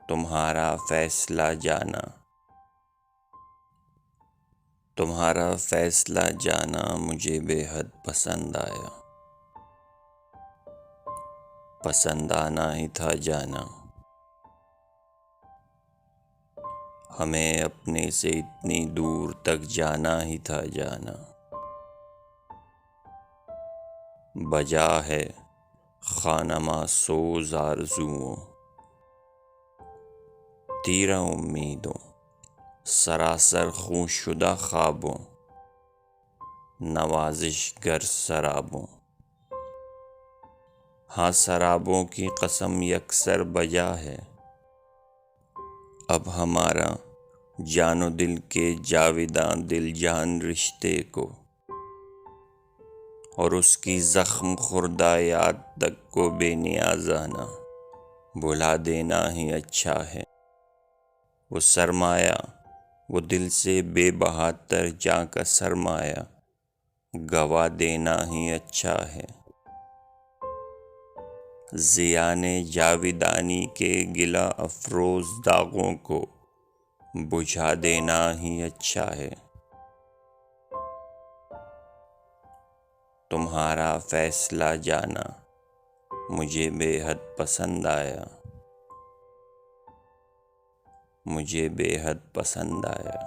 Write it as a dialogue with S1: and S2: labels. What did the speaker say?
S1: تمہارا فیصلہ جانا، تمہارا فیصلہ جانا مجھے بے حد پسند آیا، پسند آنا ہی تھا جانا، ہمیں اپنے سے اتنی دور تک جانا ہی تھا جانا، بجا ہے خانمہ سوز آرزوؤں، تیرہ امیدوں، سراسر خوں شدہ خوابوں، نوازش گر سرابوں، ہاں سرابوں کی قسم یکسر بجا ہے، اب ہمارا جان و دل کے جاویداں دل جان رشتے کو، اور اس کی زخم خوردہ یاد تک کو بے نیازانہ بھلا دینا ہی اچھا ہے، وہ سرمایہ، وہ دل سے بے بہاتر جاں کا سرمایہ گوا دینا ہی اچھا ہے، زیان جاویدانی کے گلہ افروز داغوں کو بجھا دینا ہی اچھا ہے، تمہارا فیصلہ جانا مجھے بے حد پسند آیا، مجھے بے حد پسند آیا۔